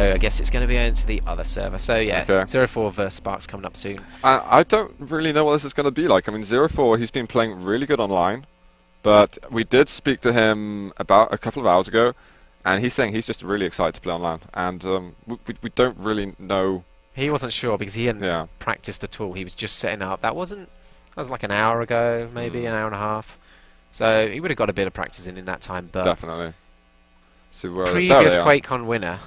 So I guess it's going to be going to the other server. So yeah, Okay. ZeRo4 vs Sparks coming up soon. I don't really know what this is going to be like. I mean, ZeRo4, he's been playing really good online, but we did speak to him about a couple of hours ago, and he's saying he's just really excited to play online. And we don't really know. He wasn't sure because he hadn't practiced at all. He was just setting up. That was like an hour ago, maybe an hour and a half. So he would have got a bit of practice in that time. But Definitely. So, previous QuakeCon winner.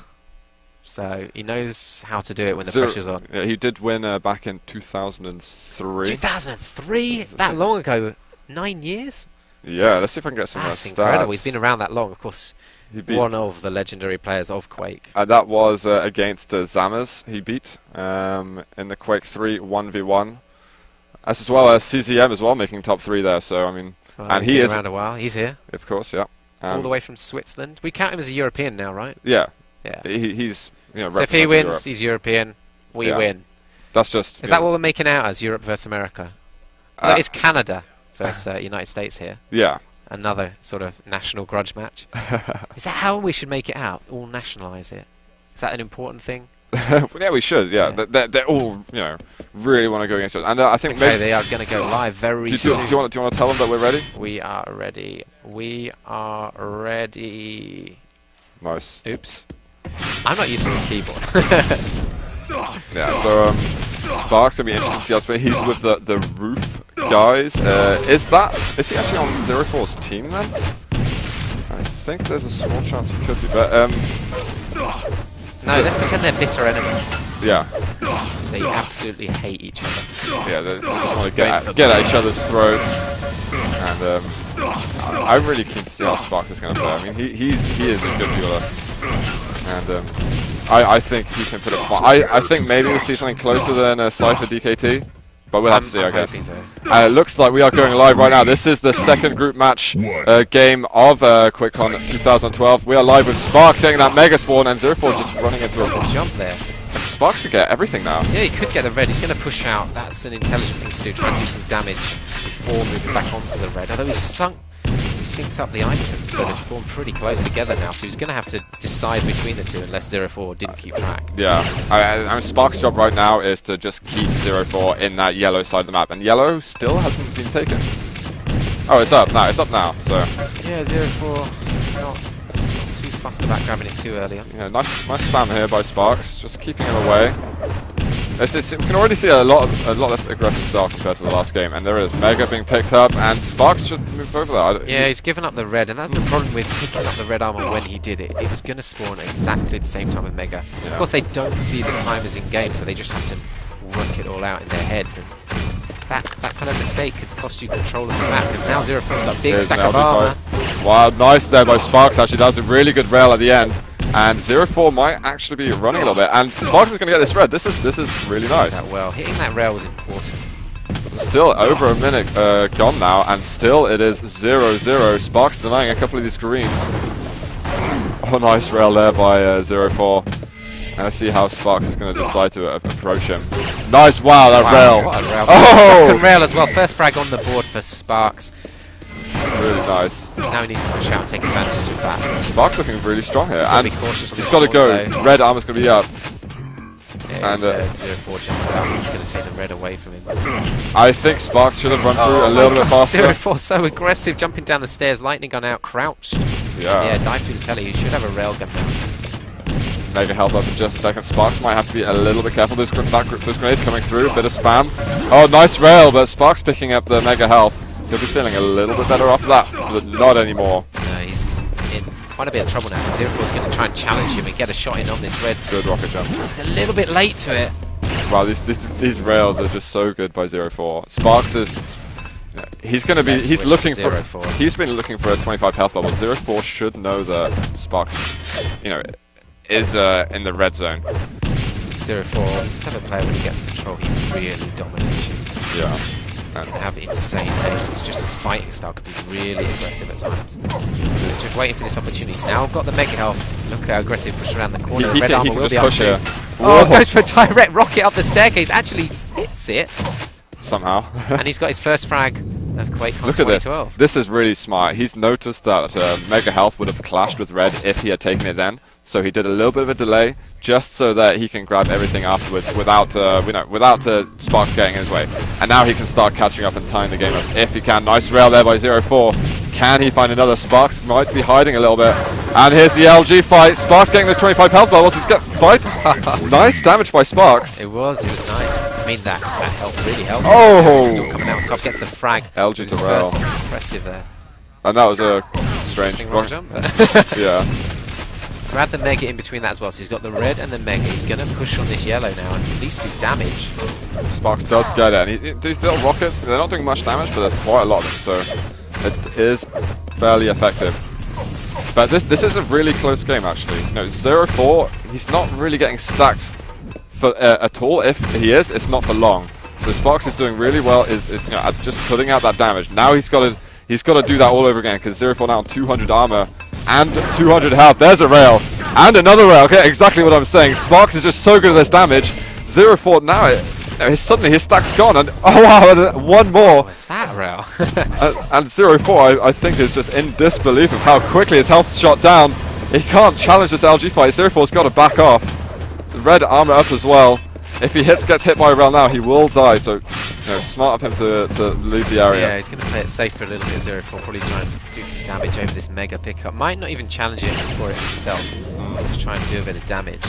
So he knows how to do it when the pressure's on. Yeah, he did win back in 2003. 2003? That long ago? 9 years? Yeah, let's see if I can get some That's stats. incredible. He's been around that long. Of course, one of the legendary players of Quake. That was against Zammers he beat in the Quake 3 1v1. As well as CZM as well, making top 3 there. So, I mean... Well, and he is around a while. He's here. Of course, yeah. All the way from Switzerland. We count him as a European now, right? Yeah. Yeah. He's, you know, so if he wins, Europe. he's European. We win. That's just... Is that what we're making out as, Europe versus America? It's Canada versus United States here. Yeah. Another sort of national grudge match. Is that how we should make it out? All nationalise it? Is that an important thing? Yeah, we should. Yeah, they're all, you know, really want to go against us, and I think they are going to go live very soon. Do you want to tell them that we're ready? We are ready. We are ready. Nice. Oops. I'm not used to this keyboard. Yeah. So Sparks gonna be interesting to see us, but he's with the roof guys. Is he actually on ZeRo4's team then? I think there's a small chance he could be, but no, let's pretend they're bitter enemies. Yeah. They absolutely hate each other. Yeah, they just want to get at each other's throats. And I'm really keen to see how Sparks is going to play. I mean, he is a good dueler. And I think he can put it far. I think maybe we'll see something closer than Cypher DKT. But we'll have to see, I guess. So. It looks like we are going live right now. This is the second group match game of QuakeCon 2012. We are live with Sparks getting that Mega Spawn and ZeRo4 just running into a jump there. Sparks can get everything now. Yeah, he could get the red. He's going to push out. That's an intelligent thing to do. Try and do some damage before moving back onto the red. Although he's synced up the items, so they spawn pretty close together now. So he's going to have to decide between the two unless ZeRo4 didn't keep track. Yeah, I mean, Sparks' job right now is to just keep ZeRo4 in that yellow side of the map, and yellow still hasn't been taken. Oh, it's up now. It's up now. So yeah, ZeRo4 not too fussed about grabbing it too early. Yeah, nice spam here by Sparks, just keeping him away. We can already see a lot less aggressive start compared to the last game, and there is Mega being picked up, and Sparks should move over there. Yeah, he's given up the red, and that's the problem with picking up the red armor when he did it. It was going to spawn exactly the same time with Mega. Yeah. Of course, they don't see the timers in game, so they just have to work it all out in their heads. And that kind of mistake could cost you control of the map. And now ZeRo4's got a big stack of armor. Wow, nice there by Sparks. Actually, that was a really good rail at the end. And ZeRo4 might actually be running a little bit, and Sparks is going to get this red. This is really nice. Well, hitting that rail was important. Still over a minute gone now, and still it is 0-0. Sparks denying a couple of these greens. Oh, nice rail there by ZeRo4. And let's see how Sparks is going to decide to approach him. Nice, wow, that rail. What a rail. Oh! Second rail as well. First frag on the board for Sparks. Really nice. Now he needs to push out and take advantage of that. Sparks looking really strong here, and he's got to go. Though. Red armor's going to be up. Yeah, and ZeRo4 jumping out. He's going to take the red away from him. I think Sparks should have run through a little bit faster. ZeRo4 so aggressive, jumping down the stairs, lightning gun out, crouched. Yeah, dive through the telly. You should have a railgun now. Mega health up in just a second. Sparks might have to be a little bit careful. There's grenades coming through, bit of spam. Oh, nice rail, but Sparks picking up the Mega health. He'll be feeling a little bit better after that, but not anymore. No, he's in quite a bit of trouble now. ZeRo4's going to try and challenge him and get a shot in on this red. Good rocket jump. He's a little bit late to it. Wow, these rails are just so good by ZeRo4. Sparks is... He's going to be... He's looking for... He's been looking for a 25 health bubble. ZeRo4 should know that Sparks, you know, is in the red zone. ZeRo4, he's the type of player when he gets control, he really dominates you. Yeah. And have insane pace. It's just his fighting style could be really aggressive at times. He's just waiting for this opportunity. He's now got the Mega health. Look how aggressive push around the corner. The red armor will be up to. Oh, goes for a direct rocket up the staircase. Actually hits it. Somehow. And he's got his first frag of QuakeCon 2012. Look at this. This is really smart. He's noticed that Mega health would have clashed with red if he had taken it then. so he did a little bit of a delay, just so that he can grab everything afterwards without, without Sparks getting in his way. And now he can start catching up and tying the game up if he can. Nice rail there by ZeRo4. Can he find another? Sparks might be hiding a little bit. And here's the LG fight. Sparks getting those 25 health levels. He's got fight. Nice damage by Sparks. It was nice. I mean, that helped, really helped. Oh! Still coming out on top, gets the frag. LG to rail. Impressive there. And that was a strange wrong jump. Yeah. Grab the Mega in between that as well, so he's got the red and the Mega. He's going to push on this yellow now and at least do damage. Sparks does get it, and these little rockets, they're not doing much damage, but there's quite a lot of them, so it is fairly effective. But this is a really close game, actually. You know, ZeRo4, he's not really getting stacked for, at all. If he is, it's not for long. So Sparks is doing really well, is at just putting out that damage. Now he's got to do that all over again, because ZeRo4 now on 200 armor and 200 health. There's a rail and another rail. Okay, exactly what I'm saying. Sparks is just so good at this damage. ZeRo4 now, suddenly his stack's gone, and oh wow, and one more. What's that rail? and ZeRo4, I think, is just in disbelief of how quickly his health's shot down. He can't challenge this LG fight. ZeRo4's got to back off. The red armor up as well. If he gets hit by a rail now, he will die. So, smart of him to leave the area. Yeah, he's going to play it safe for a little bit. ZeRo4 probably trying to do some damage over this Mega pickup. Might not even challenge it for it himself. Just trying to do a bit of damage.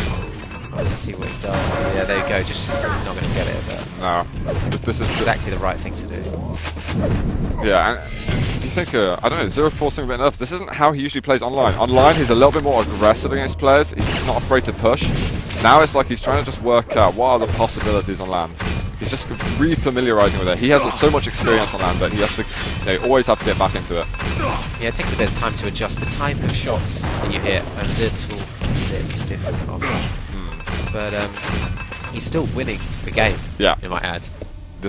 Let's see what he does. Oh, yeah, there you go. Just he's not going to get it. But no, this is exactly the right thing to do. Yeah, and you think I don't know, ZeRo4 something a bit enough. This isn't how he usually plays online. Online, he's a little bit more aggressive against players. He's not afraid to push. Now it's like he's trying to just work out what are the possibilities on land. He's just re-familiarizing with it. He has so much experience on land, but he has to, always have to get back into it. Yeah, it takes a bit of time to adjust the type of shots that you hit a little bit different, obviously. But he's still winning the game, you might add.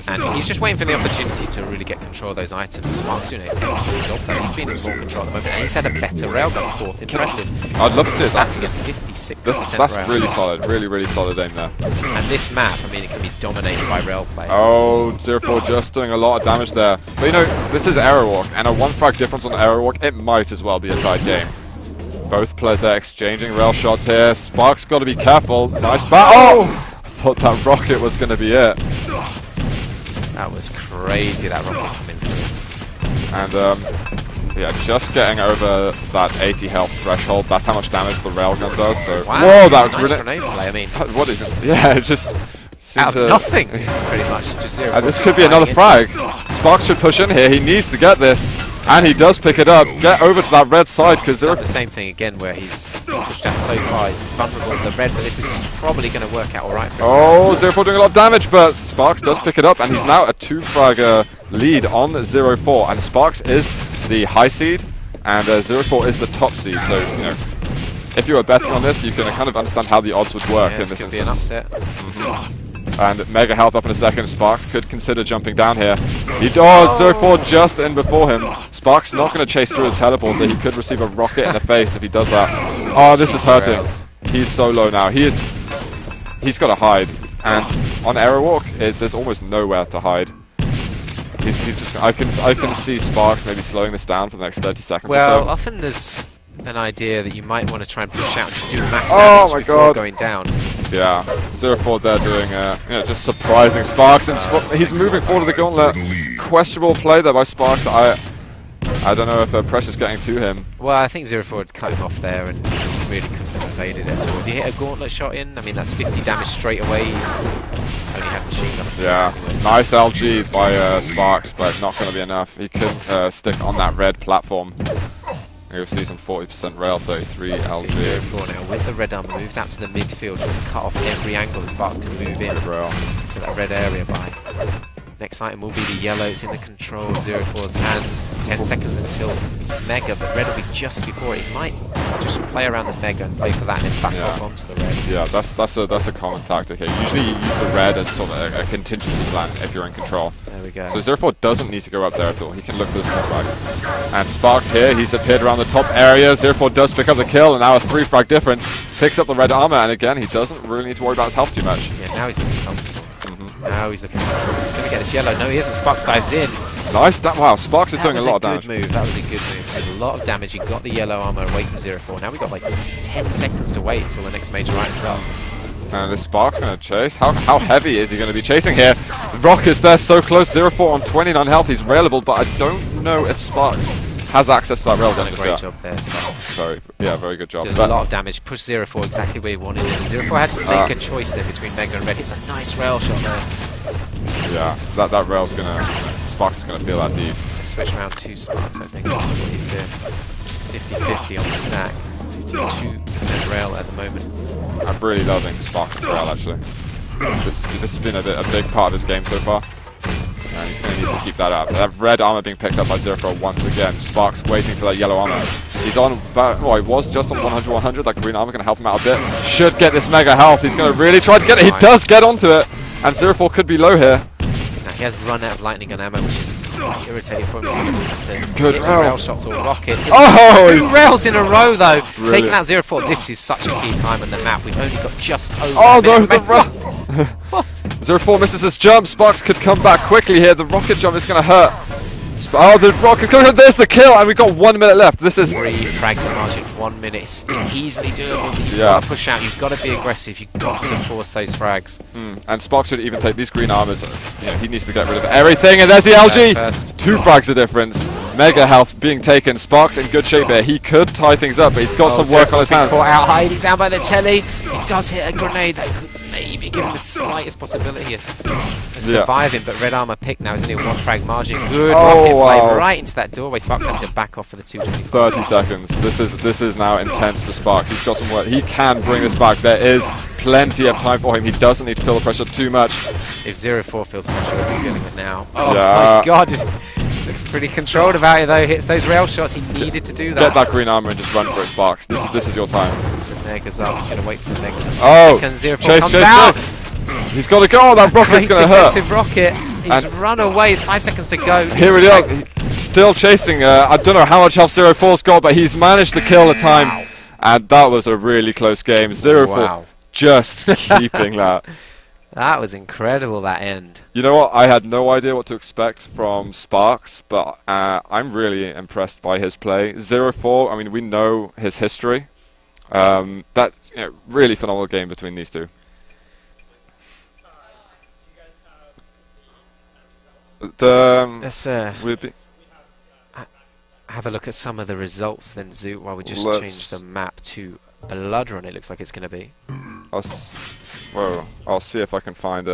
And he's just waiting for the opportunity to really get control of those items. Sparks doing an excellent job there. He's been in full control at the moment, and he's had a better railgun fourth. Impressive. I'd love to see it. That's again 56%. That's rail. really solid. Really solid aim there. And this map, I mean, it can be dominated by rail play. Oh, ZeRo4 just doing a lot of damage there. But this is Aerowalk, and a one frag difference on Aerowalk, it might as well be a tied game. Both players there exchanging rail shots here. Sparks got to be careful. Nice bat. Oh! I thought that rocket was going to be it. That was crazy, that rocket coming through. And, yeah, just getting over that 80 health threshold. That's how much damage the railgun does. So, wow, whoa, that nice grenade play. I mean, what is it? Yeah, it just out of nothing, pretty much. Just and this could be another frag. Sparks should push in here. He needs to get this. And he does pick it up. Get over to that red side, because done the same thing again where he's pushed out so far. He's vulnerable to the red, but this is probably going to work out alright for him. Oh, ZeRo4 doing a lot of damage, but Sparks does pick it up, and he's now a 2-frag lead on ZeRo4. And Sparks is the high seed, and ZeRo4 is the top seed. So, if you were betting on this, you can kind of understand how the odds would work in this instance. Be an upset. And mega health up in a second. Sparks could consider jumping down here. He does. ZeRo4 just in before him. Sparks not going to chase through the teleport, but he could receive a rocket in the face if he does that. Oh, this is hurting. He's so low now. He's got to hide. And on Aerowalk, there's almost nowhere to hide. He's just. I can see Sparks maybe slowing this down for the next 30 seconds. Well, or so. Often there's an idea that you might want to try and push out and do mass damage before going down. Yeah, ZeRo4 there doing, just surprising Sparks, and he's moving forward to the gauntlet. Questionable play there by Sparks. I don't know if pressure's getting to him. Well, I think ZeRo4 had cut him off there and really couldn't have evaded it at all. If you hit a gauntlet shot in, I mean, that's 50 damage straight away. Only had machine gun. Yeah, nice LGs by Sparks, but not going to be enough. He could stick on that red platform. You'll see some 40% rail, 33 LG. ZeRo4 now with the red armor moves out to the midfield, trying to cut off every angle that Sparks can move in to that red area by. Next item will be the yellow. It's in the control of ZeRo4's hands. 10 seconds until Mega, but red will be just before it. He might just play around the Mega and play for that and then back off onto the red. Yeah, that's a common tactic here. Usually you use the red as sort of a contingency plan if you're in control. There we go. So ZeRo4 doesn't need to go up there at all. He can look for this frag. And Sparks here, he's appeared around the top area. ZeRo4 does pick up the kill, and now a 3-frag difference. Picks up the red armor, and again, he doesn't really need to worry about his health too much. Yeah, now he's in control. Now he's looking for He's going to get this yellow. No, he isn't. Sparks dives in. Nice. Wow, Sparks is doing a lot of damage. That was a good move. Did a lot of damage. He got the yellow armor away from ZeRo4. Now we've got like 10 seconds to wait until the next major item's up. And is Sparks going to chase? How heavy is he going to be chasing here? Rock is there so close. ZeRo4 on 29 health. He's railable, but I don't know if Sparks has access to that rail. Done a great job there, Sparks. Very good job. Did a lot of damage. Pushed ZeRo4 exactly where he wanted it. ZeRo4 had to make a choice there between Mega and Red. It's a nice rail shot there. Yeah, that rail's going to... Sparks is going to feel that deep. Switch around to Sparks, I think. That's what he's doing. 50-50 on the stack. 52% rail at the moment. I'm really loving Sparks' rail, actually. This has been a big part of his game so far. And he's going to need to keep that up. That red armor being picked up by ZeRo4 once again. Sparks waiting for that yellow armor. He's on, well, he was just on 100-100. That green armor going to help him out a bit. Should get this mega health. He's going to really try to get it. He does get onto it. And ZeRo4 could be low here. Now he has run out of lightning gun ammo, which is quite irritating for him. Good rail shots or rockets. Oh! 2 rails in a row, though. Brilliant. Taking out ZeRo4. This is such a key time on the map. We've only got just over Oh, a minute. no, the what? ZeRo4 misses his jump. Sparks could come back quickly here. The rocket jump is going to hurt. Oh, the rocket's going to... There's the kill, and we've got 1 minute left. This is... 3 frags in margin, 1 minute. It's easily doable. You've got to push out. You've got to be aggressive. You've got to force those frags. And Sparks should even take these green armors. You know, he needs to get rid of everything. And there's the LG. 2 frags of difference. Mega health being taken. Sparks in good shape here. He could tie things up, but he's got some work on his hands. Caught out hiding down by the telly. He does hit a grenade. That could maybe give him the slightest possibility of surviving, but red armor pick now is only a 1 frag margin. Good rocket play right into that doorway. Sparks having to back off for the 225. 30 seconds. This is now intense for Sparks. He's got some work. He can bring this back. There is plenty of time for him. He doesn't need to feel the pressure too much. If ZeRo4 feels pressure, he's feeling it now. Oh my god. Looks pretty controlled about it though. Hits those rail shots. He needed to do that. Get that green armor and just run for it, Sparks. This is your time. The Mega's up. He's going to wait for the Mega. Oh! ZeRo4 comes out. He's got to go. That rocket's going to hurt. Rocket. He's run away. It's 5 seconds to go. Here it is. Still chasing. I don't know how much health ZeRo4's got, but he's managed to kill the time. And that was a really close game. ZeRo4 just keeping that. That was incredible, that end. You know what? I had no idea what to expect from Sparks, but I'm really impressed by his play. ZeRo4, I mean, we know his history. That's really phenomenal game between these two. Let's have a look at some of the results then, Zoot, while we just change the map to Blood Run. It looks like it's going to be. I'll see if I can find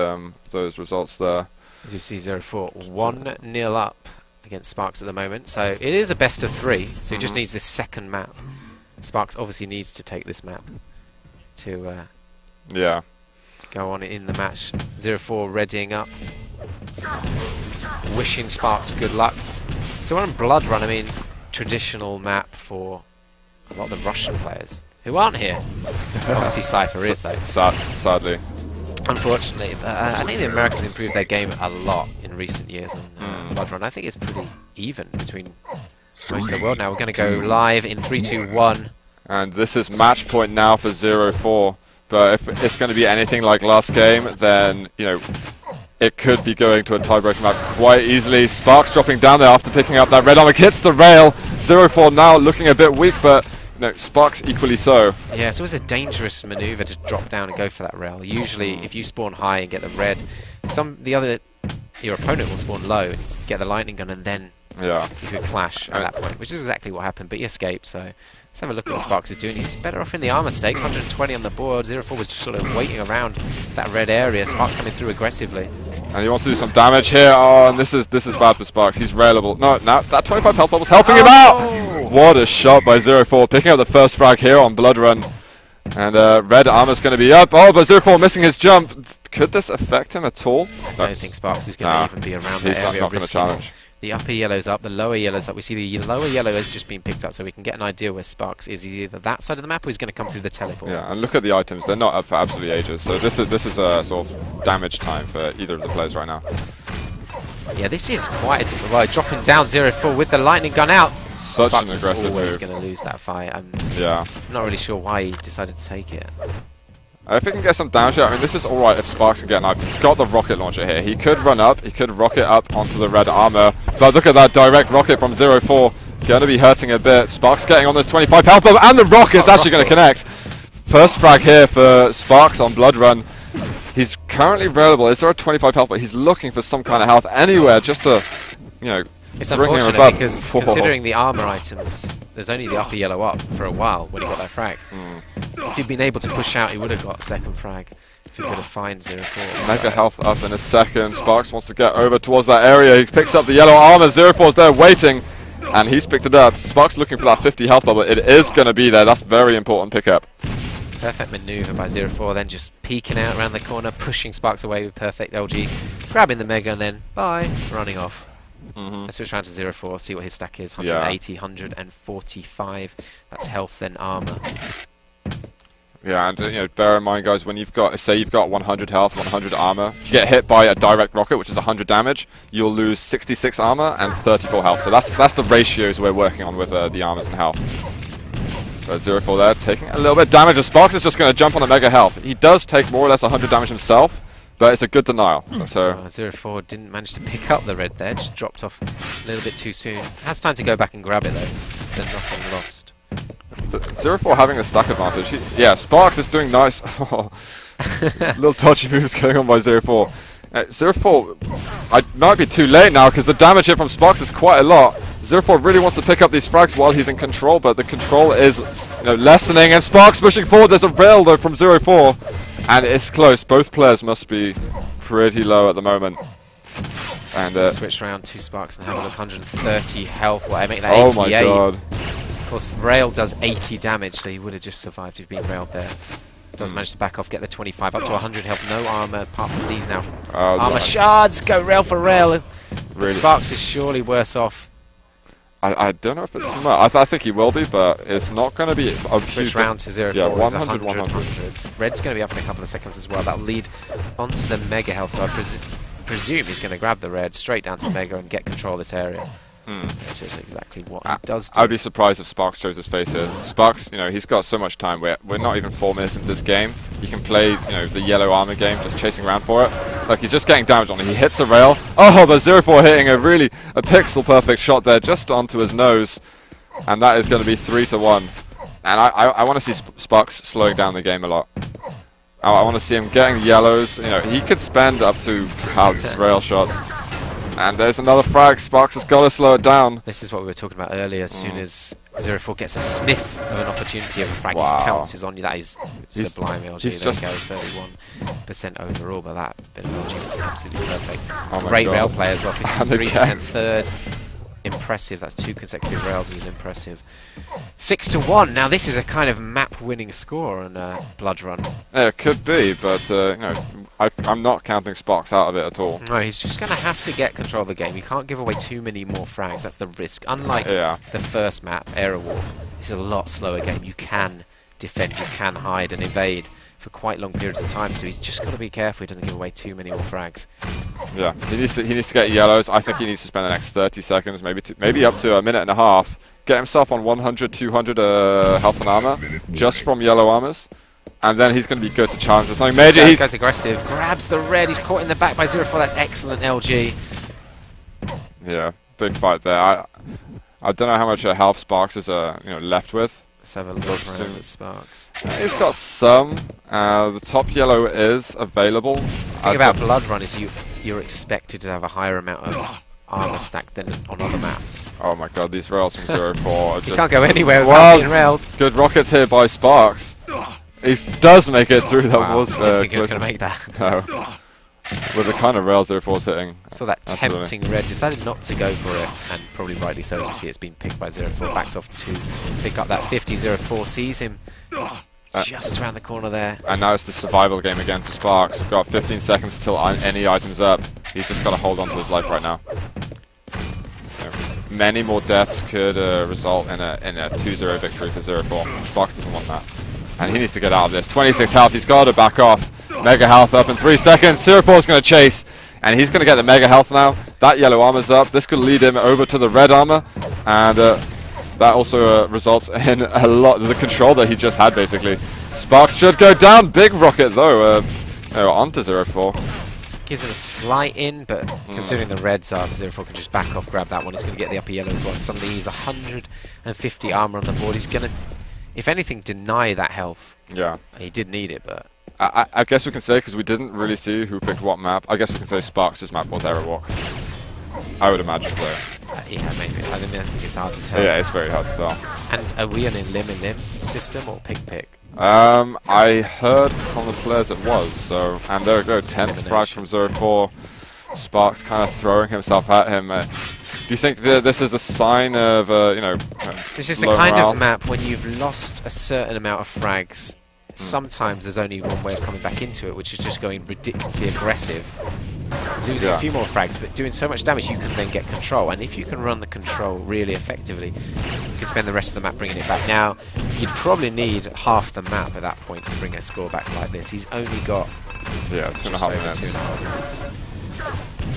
those results there. As you see, ZeRo4 1-0 up against Sparks at the moment. So it is a best of 3. So he just needs this second map. Sparks obviously needs to take this map to go on in the match. ZeRo4 readying up, wishing Sparks good luck. So on Blood Run, I mean, traditional map for a lot of the Russian players who aren't here. Obviously Cypher is though. Sadly. Unfortunately. I think the Americans improved their game a lot in recent years on Blood Run. I think it's pretty even between most of the world now. We're going to go live in 3, 2, 1. And this is match point now for ZeRo4. But if it's going to be anything like last game, then, it could be going to a tiebreaker map quite easily. Sparks dropping down there after picking up that red armor. Hits the rail. ZeRo4 now looking a bit weak, but Sparks equally so. Yeah, it's always a dangerous maneuver to drop down and go for that rail. Usually, if you spawn high and get the red, your opponent will spawn low and get the lightning gun, and then you could clash at that point, which is exactly what happened. But he escaped, so let's have a look at what Sparks is doing. He's better off in the armor stakes, 120 on the board. ZeRo4 was just sort of waiting around that red area. Sparks coming through aggressively. And he wants to do some damage here. Oh, and this is bad for Sparks. He's railable. No, that 25 health level's helping him out! What a shot by ZeRo4. Picking up the first frag here on Blood Run. And red armor's going to be up. Oh, but ZeRo4 missing his jump. Could this affect him at all? I don't think Sparks is going to even be around that area. He's not going to challenge. The upper yellow's up, the lower yellow's up. We see the lower yellow has just been picked up, so we can get an idea where Sparks is. He's either that side of the map or he's going to come through the teleport. Yeah, and look at the items. They're not up for absolutely ages. So this is a sort of damage time for either of the players right now. Yeah, this is quite a difficult ride. Dropping down ZeRo4 with the lightning gun out. Such Sparks an aggressive is always move. going to lose that fight. I'm not really sure why he decided to take it. If he can get some damage out, I mean, this is alright if Sparks can get an item. He's got the rocket launcher here. He could run up, he could rocket up onto the red armor. But look at that direct rocket from ZeRo4. Going to be hurting a bit. Sparks getting on those 25 health bomb, and the rocket's actually going to connect. First frag here for Sparks on Blood Run. He's currently available. Is there a 25 health? But he's looking for some kind of health anywhere just to, you know, it's bring him unfortunate above. because considering the armor items, there's only the upper yellow up for a while when he got that frag. If he'd been able to push out, he would have got a second frag. If he could have found ZeRo4. Mega health up in a second. Sparks wants to get over towards that area. He picks up the yellow armor. ZeRo4's there waiting, and he's picked it up. Sparks looking for that 50 health bubble. It is going to be there. That's very important pickup. Perfect maneuver by ZeRo4, then just peeking out around the corner, pushing Sparks away with perfect LG, grabbing the Mega, and then bye, running off. Let's switch around to ZeRo4, see what his stack is. 180, 145. That's health and armor. Yeah, and you know, bear in mind, guys, when you've got, say, you've got 100 health, 100 armor. If you get hit by a direct rocket, which is 100 damage, you'll lose 66 armor and 34 health. So that's the ratios we're working on with the armors and health. So ZeRo4 there, taking a little bit of damage, and Sparks is just going to jump on a mega health. He does take more or less 100 damage himself, but it's a good denial. So ZeRo4 didn't manage to pick up the red there, just dropped off a little bit too soon. Has time to go back and grab it though, so nothing lost. But ZeRo4 having a stack advantage. Yeah, Sparks is doing nice. Little dodgy moves going on by ZeRo4. ZeRo4, I might be too late now because the damage hit from Sparks is quite a lot. ZeRo4 really wants to pick up these frags while he's in control, but the control is, you know, lessening, and Sparks pushing forward. There's a rail though from ZeRo4, and it's close. Both players must be pretty low at the moment. And switch around to Sparks and have a look. 130 health. What I make that 88. Oh my god! Of course, rail does 80 damage, so he would have just survived if he'd been railed there. Does manage to back off, get the 25 up to 100 health. No armor apart from these now. Armor shards go rail for rail. Really? Sparks is surely worse off. I don't know if it's much. I think he will be, but it's not going to be a switch round to ZeRo4. Yeah, 100, 100. Red's going to be up in a couple of seconds as well. That'll lead onto the mega health, so I presume he's going to grab the red straight down to mega and get control of this area. Which is exactly what he does do. I'd be surprised if Sparks shows his face here. Sparks, you know, he's got so much time. We're not even 4 minutes into this game. He can play, you know, the yellow armor game, just chasing around for it. Like, he's just getting damage on it. He hits a rail. Oh, but ZeRo4 hitting a pixel perfect shot there, just onto his nose, and that is going to be 3-1. And I want to see Sparks slowing down the game a lot. I want to see him getting yellows. You know, he could spend up to these rail shots. And there's another frag. Sparks has got to slow it down. This is what we were talking about earlier. As soon as ZeRo4 gets a sniff of an opportunity of a frag, he pounces on you. That is sublime LG. He's just 31% overall, but that bit of LG is absolutely perfect. Oh Great rail play as well. 53% third. Impressive. That's 2 consecutive rails is impressive. 6-1. Now this is a kind of map-winning score on Blood Run. Yeah, it could be, but you know, I'm not counting Sparks out of it at all. No, he's just going to have to get control of the game. You can't give away too many more frags. That's the risk. Unlike the first map, Era War, this is a lot slower game. You can defend, you can hide and evade for quite long periods of time. So he's just got to be careful he doesn't give away too many more frags. Yeah, he needs to get yellows. I think he needs to spend the next 30 seconds, maybe up to a minute and a half. Get himself on 100, 200 health and armor, just from yellow armors. And then he's going to be good to challenge for something major. He goes aggressive, grabs the red, he's caught in the back by ZeRo4. That's excellent, LG. Yeah, big fight there. I don't know how much health Sparks is left with. Let's have a look around at Sparks. He's got some. The top yellow is available. The thing about Blood Run is you're expected to have a higher amount of armor stack than on other maps. Oh my god, these rails from ZeRo4 are just... You can't go anywhere without being railed. Good rockets here by Sparks. He does make it through. That was didn't think he was going to make that. No. With the kind of rails ZeRo4's hitting. Saw that tempting red, decided not to go for it, and probably rightly so. As you see, it's been picked by ZeRo4, backs off to pick up that 50. ZeRo4 sees him just around the corner there. And now it's the survival game again for Sparks. We've got 15 seconds until any item's up. He's just got to hold on to his life right now. Many more deaths could result in a 2-0 victory for ZeRo4. Sparks doesn't want that. And he needs to get out of this. 26 health, he's got to back off. Mega health up in 3 seconds. ZeRo4's going to chase, and he's going to get the mega health now. That yellow armor's up. This could lead him over to the red armor, and that also results in a lot of the control that he just had, basically. Sparks should go down. Big rocket though. Onto ZeRo4. Gives him a slight in, but considering the reds are, ZeRo4 can just back off, grab that one. He's going to get the upper yellow as well. Suddenly he's 150 armor on the board. He's going to, if anything, deny that health. Yeah. He did need it, but... I guess we can say, because we didn't really see who picked what map, I guess we can say Sparks' map was Error Walk. I would imagine so. Yeah, maybe. I think it's hard to tell. Yeah, it's very hard to tell. And are we on a limb system or pick? I heard from the players it was, so... And there we go, 10th frag from ZeRo4. Sparks kind of throwing himself at him. Do you think this is a sign of, This is the kind of map when you've lost a certain amount of frags. Sometimes there's only one way of coming back into it, which is just going ridiculously aggressive, losing a few more frags, but doing so much damage you can then get control. And if you can run the control really effectively, you can spend the rest of the map bringing it back. Now, you'd probably need half the map at that point to bring a score back like this. He's only got 2.5 minutes. 2.5 minutes.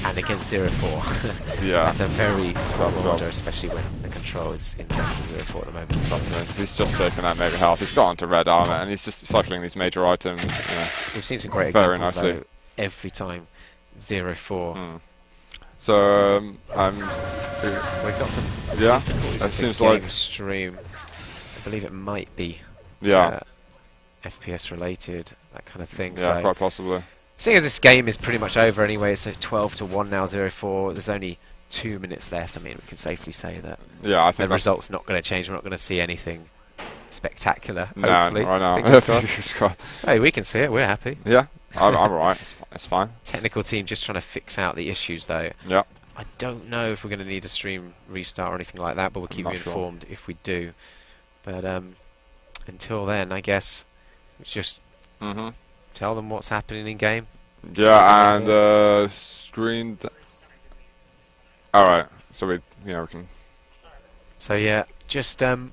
And against ZeRo4, yeah, that's a very tough order, especially when the control is in ZeRo4 at the moment. He's just taking that mega health. He's got onto red armor, and he's just cycling these major items. We've seen some great very examples nicely. though, every time. ZeRo4. So we've got some difficulties it with seems the game like stream. I believe it might be FPS related, that kind of thing. Yeah, so quite possibly. Seeing as this game is pretty much over anyway, it's 12-1 now, ZeRo4. There's only 2 minutes left. I mean, we can safely say that I think the result's not going to change. We're not going to see anything spectacular, no, hopefully. right now. Fingers crossed. Hey, we can see it. We're happy. Yeah, I'm alright. It's fine. Technical team just trying to fix out the issues, though. Yeah. I don't know if we're going to need a stream restart or anything like that, but we'll keep you informed if we do. But until then, I guess it's just tell them what's happening in game. Yeah, and screen. Alright, so we can. So yeah, just 1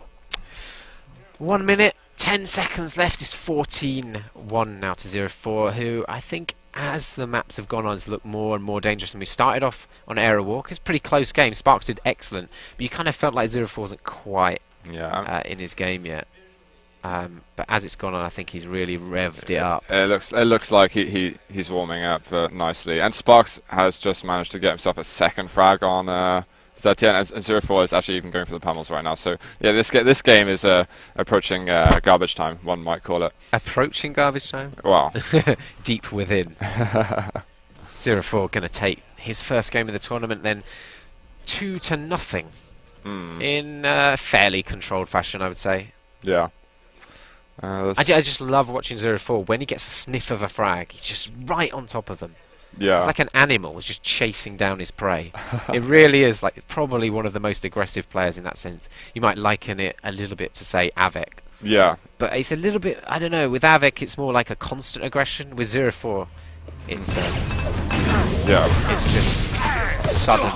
minute, 10 seconds left. It's 14-1 now to ZeRo4, who I think, as the maps have gone on, has looked more and more dangerous. And we started off on Error Walk. It's a pretty close game. Sparks did excellent, but you kind of felt like ZeRo4 wasn't quite in his game yet. But as it's gone on, I think he's really revved it up. It looks like he's warming up nicely, and Sparks has just managed to get himself a second frag on ZTN, and ZeRo4 is actually even going for the pummels right now. So yeah, this game is approaching garbage time, one might call it. Approaching garbage time? Wow. Deep within. ZeRo4 going to take his first game of the tournament, then 2-0 in fairly controlled fashion, I would say. Yeah. I just love watching ZeRo4. When he gets a sniff of a frag, he's just right on top of them. Yeah. It's like an animal just chasing down his prey. It really is like probably one of the most aggressive players in that sense. You might liken it a little bit to, say, Avec. Yeah. But it's a little bit, I don't know, with Avec it's more like a constant aggression. With ZeRo4, it's just sudden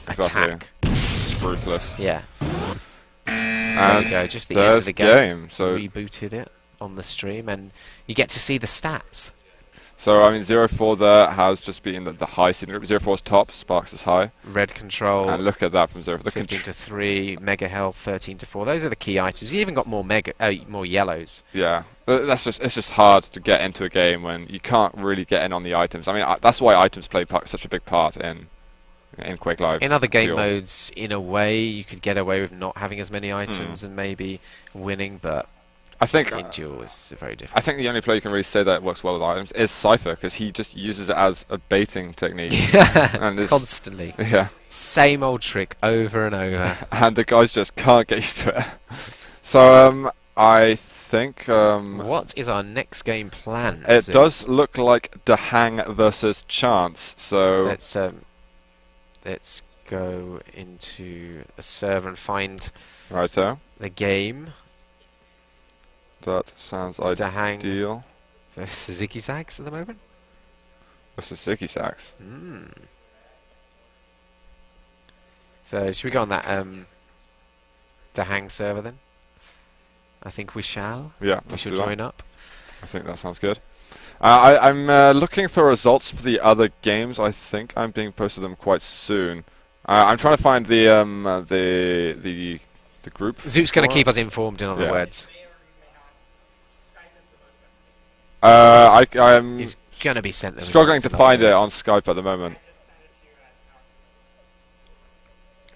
attack. Just ruthless. Yeah. And there we go, just the end of the game. So rebooted it on the stream, and you get to see the stats. So, I mean, ZeRo4 there has just beaten the high seed group. ZeRo4's top, Sparks is high. Red control. And look at that from ZeRo4. 15-3, mega health, 13-4. Those are the key items. He even got more more yellows. Yeah, but it's just hard to get into a game when you can't really get in on the items. I mean, that's why items play such a big part in Quake Live. In other game modes, in a way, you could get away with not having as many items and maybe winning, but I think in Duel is very different. I think the only player you can really say that works well with items is Cypher, because he just uses it as a baiting technique. And constantly. Yeah. Same old trick over and over. And the guys just can't get used to it. So I think what is our next game plan? It does look like Dhorne versus Chance. So let's go into a server and find the game. That sounds ideal. Versus Ziggy Zags at the moment? Versus Ziggy Zags. So, should we go on that Dhorne server then? I think we shall. Yeah, we should join up. I think that sounds good. I'm looking for results for the other games. I think I'm being posted them quite soon. I'm trying to find the group. Zoot's going to keep us informed, in other words. I'm He's gonna be sent. struggling to find it on Skype at the moment.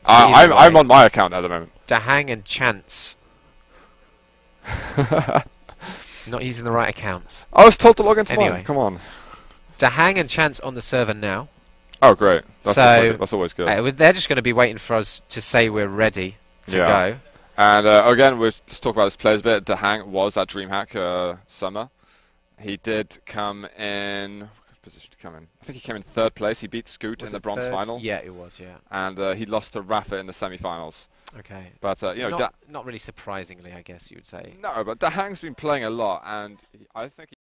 So I'm on my account at the moment. Dahang and Chance. Not using the right accounts. I was told to log into Anyway. mine. Come on. Dahang and Chance on the server now. Oh, great. That's, So, that's always good. They're just going to be waiting for us to say we're ready to go. And again, let's talk about his players a bit. Dahang was at DreamHack summer. He did come in... What position did he come in? I think he came in 3rd place. He beat Scoot in the bronze final. Yeah, it was, yeah. And he lost to Rafa in the semi-finals. Okay. But, you know... Not really surprisingly, I guess you would say. No, but Dahang's been playing a lot, and I think...